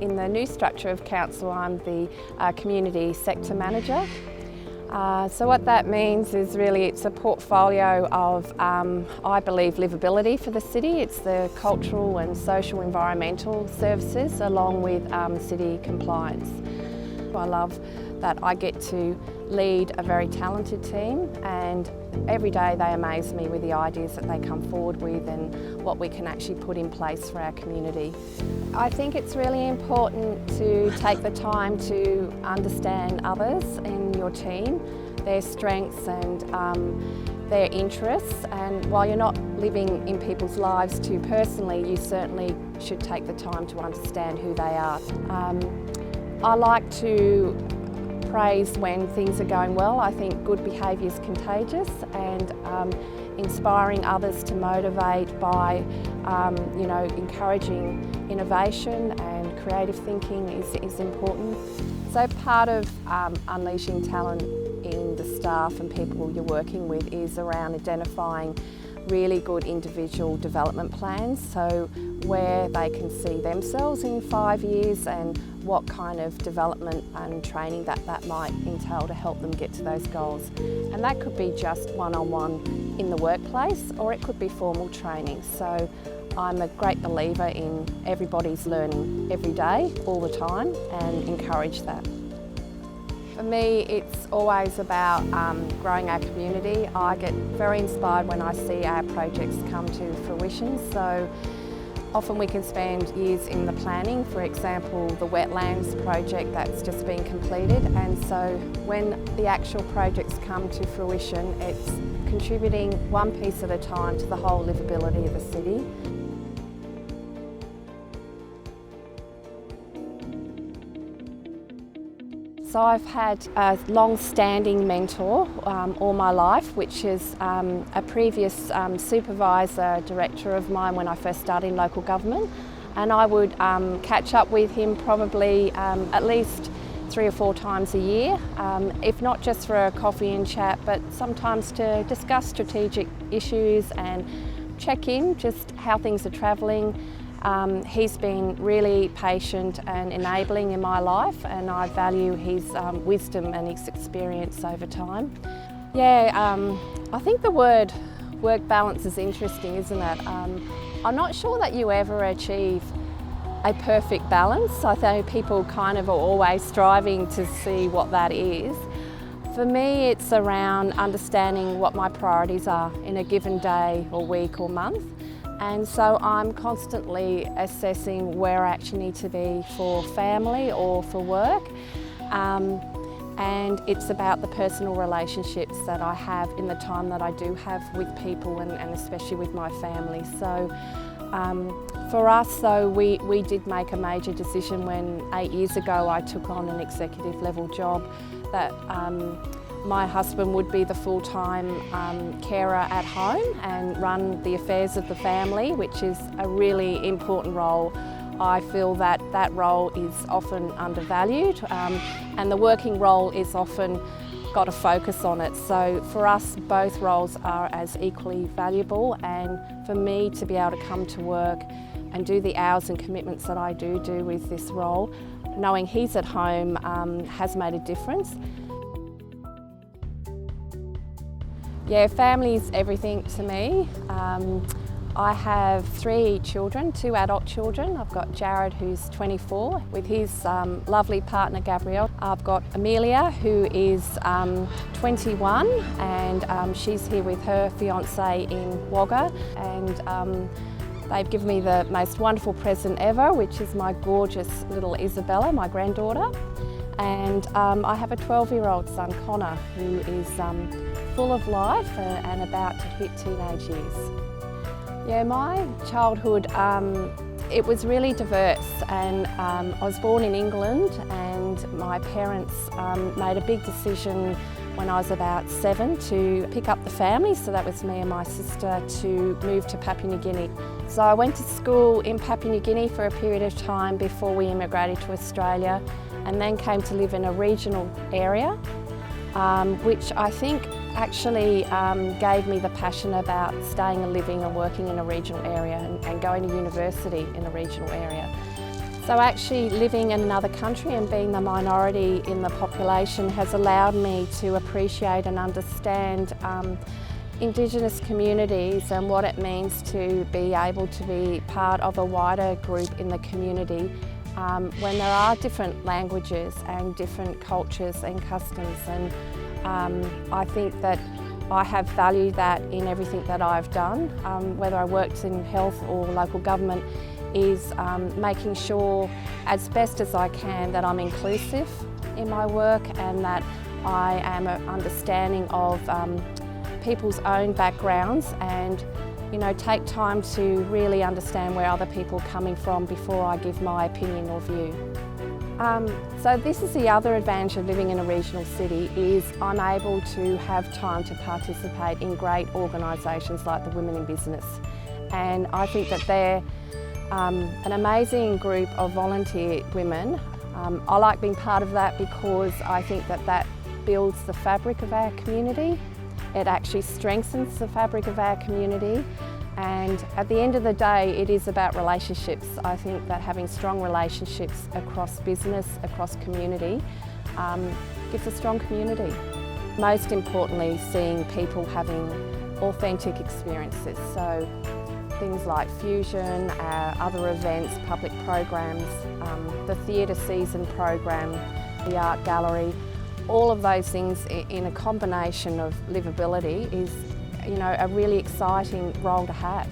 In the new structure of council, I'm the community sector manager. So what that means is really it's a portfolio of, I believe, livability for the city. It's the cultural and social environmental services along with city compliance. I love that I get to lead a very talented team, and every day they amaze me with the ideas that they come forward with and what we can actually put in place for our community. I think it's really important to take the time to understand others in your team, their strengths and their interests, and while you're not living in people's lives too personally, you certainly should take the time to understand who they are. I like to praise when things are going well. I think good behaviour is contagious, and inspiring others to motivate by encouraging innovation and creative thinking is important. So part of unleashing talent in the staff and people you're working with is around identifying really good individual development plans, so where they can see themselves in 5 years and what kind of development and training that might entail to help them get to those goals. And that could be just one-on-one in the workplace, or it could be formal training. So I'm a great believer in everybody's learning every day, all the time, and encourage that. For me, it's always about growing our community. I get very inspired when I see our projects come to fruition. So often we can spend years in the planning, for example, the wetlands project that's just been completed. And so when the actual projects come to fruition, it's contributing one piece at a time to the whole livability of the city. So I've had a long-standing mentor all my life, which is a previous supervisor director of mine when I first started in local government, and I would catch up with him probably at least 3 or 4 times a year, if not just for a coffee and chat, but sometimes to discuss strategic issues and check in just how things are travelling. He's been really patient and enabling in my life, and I value his wisdom and his experience over time. I think the word work balance is interesting, isn't it? I'm not sure that you ever achieve a perfect balance. I think people kind of are always striving to see what that is. For me, it's around understanding what my priorities are in a given day or week or month. And so I'm constantly assessing where I actually need to be for family or for work. And it's about the personal relationships that I have in the time that I do have with people and especially with my family. So for us though, we did make a major decision when 8 years ago I took on an executive level job that my husband would be the full-time carer at home and run the affairs of the family, which is a really important role. I feel that that role is often undervalued, and the working role is often got a focus on it. So for us, both roles are as equally valuable, and for me to be able to come to work and do the hours and commitments that I do with this role, knowing he's at home has made a difference. Yeah, family is everything to me. I have 3 children, 2 adult children. I've got Jared, who's 24, with his lovely partner Gabrielle. I've got Amelia, who is 21, and she's here with her fiance in Wagga. And they've given me the most wonderful present ever, which is my gorgeous little Isabella, my granddaughter. And I have a 12-year-old son, Connor, who is full of life and about to hit teenage years. Yeah, my childhood, it was really diverse, and I was born in England, and my parents made a big decision when I was about 7 to pick up the family, so that was me and my sister, to move to Papua New Guinea. So I went to school in Papua New Guinea for a period of time before we immigrated to Australia, and then came to live in a regional area, which I think actually gave me the passion about staying and living and working in a regional area and going to university in a regional area. So actually living in another country and being the minority in the population has allowed me to appreciate and understand Indigenous communities and what it means to be able to be part of a wider group in the community when there are different languages and different cultures and customs. And I think that I have valued that in everything that I've done, whether I worked in health or local government, is making sure as best as I can that I'm inclusive in my work and that I am understanding of people's own backgrounds and take time to really understand where other people are coming from before I give my opinion or view. So this is the other advantage of living in a regional city, is I'm able to have time to participate in great organisations like the Women in Business. And I think that they're an amazing group of volunteer women. I like being part of that because I think that that builds the fabric of our community. It actually strengthens the fabric of our community, and at the end of the day it is about relationships. I think that having strong relationships across business, across community, gives a strong community. Most importantly, seeing people having authentic experiences. So things like Fusion, other events, public programs, the theatre season program, the art gallery, all of those things in a combination of livability is, a really exciting role to have.